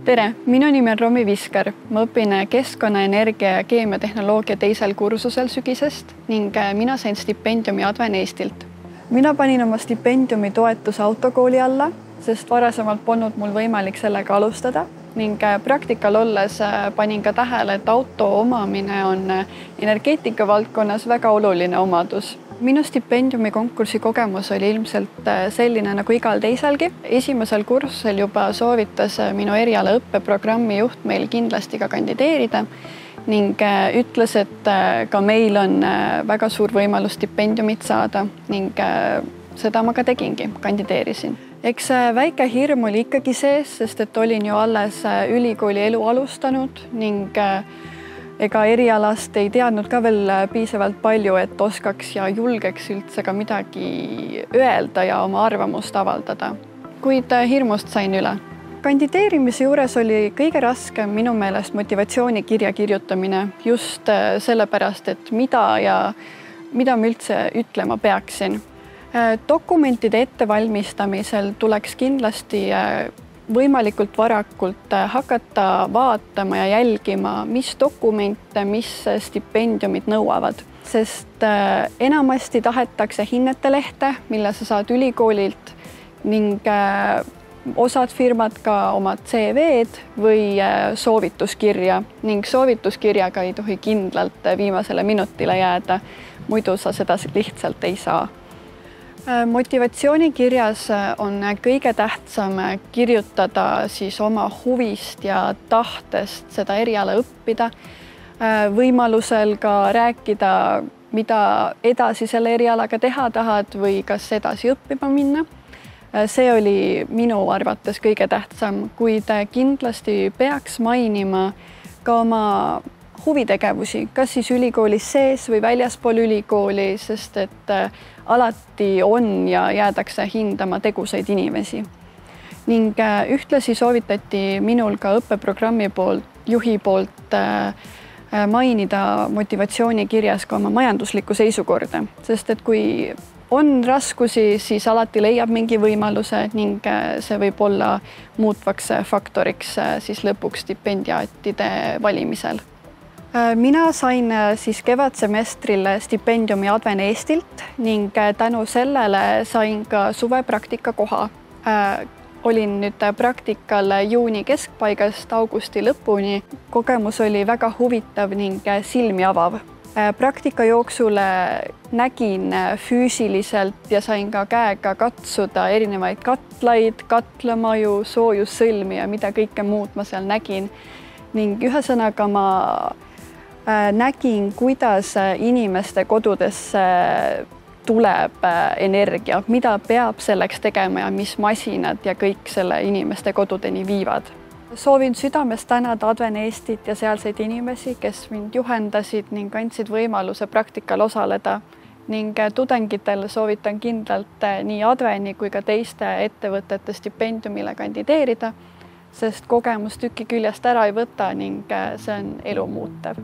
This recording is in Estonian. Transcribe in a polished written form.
tere, minu nimi on Romi Viskar. Ma õpin keskkonna, energia ja keemiatehnoloogia teisel kursusel sügisest ning mina sain stipendiumi Adven Eestilt. Mina panin oma stipendiumi toetuse autokooli alla, sest varasemalt polnud mul võimalik sellega alustada ning praktikal olles panin ka tähele, et auto omamine on energeetika valdkonnas väga oluline omadus. Minu stipendiumi konkursi kogemus oli ilmselt selline nagu igal teiselgi. Esimesel kursusel juba soovitas minu eriala õppeprogrammi juht meil kindlasti ka kandideerida ning ütles, et ka meil on väga suur võimalus stipendiumit saada ning seda ma ka tegingi, kandideerisin. Eks väike hirm oli ikkagi sees, sest et olin ju alles ülikooli elu alustanud ning ega erialast ei teadnud ka veel piisavalt palju, et oskaks ja julgeks üldse ka midagi öelda ja oma arvamust avaldada. Kuid hirmust sain üle. Kandideerimise juures oli kõige raskem minu meelest motivatsioonikirja kirjutamine just sellepärast, et mida ma üldse ütlema peaksin. Dokumentide ettevalmistamisel tuleks kindlasti võimalikult varakult hakata vaatama ja jälgima, mis dokumente, mis stipendiumid nõuavad. Sest enamasti tahetakse hinnetelehte, mille sa saad ülikoolilt ning osad firmad ka oma CV-d või soovituskirja ning soovituskirjaga ei tohi kindlalt viimasele minutile jääda, muidu sa seda lihtsalt ei saa. Motivatsioonikirjas on kõige tähtsam kirjutada siis oma huvist ja tahtest seda eriala õppida, võimalusel ka rääkida, mida edasi selle erialaga teha tahad või kas edasi õppima minna. See oli minu arvates kõige tähtsam, kuid kindlasti peaks mainima ka oma huvitegevusi, kas siis ülikoolis sees või väljaspool ülikooli, sest et alati on ja jäädakse hindama tegusaid inimesi. Ning ühtlasi soovitati minul ka õppeprogrammi juhi poolt mainida motivatsioonikirjas ka oma majanduslikku seisukorda, sest et kui on raskusi, siis alati leiab mingi võimaluse ning see võib olla muutvaks faktoriks siis lõpuks stipendiaatide valimisel. Mina sain siis kevadsemestril stipendiumi Adven Eestilt ning tänu sellele sain ka suvepraktika koha. Olin nüüd praktikal juuni keskpaigast augusti lõpuni. Kogemus oli väga huvitav ning silmi avav. Praktika jooksul nägin füüsiliselt ja sain ka käega katsuda erinevaid katlaid, katlamaju, soojussõlmi ja mida kõike muud ma seal nägin. Ning ühesõnaga ma nägin, kuidas inimeste kodudesse tuleb energia, mida peab selleks tegema ja mis masinad ja kõik selle inimeste kodudeni viivad. Soovin südamest tänada Adven Eestit ja sealseid inimesi, kes mind juhendasid ning andsid võimaluse praktikal osaleda ning tudengitel soovitan kindlalt nii Adveni kui ka teiste ettevõtete stipendiumile kandideerida, sest kogemus tüki küljest ära ei võta ning see on elu muutev.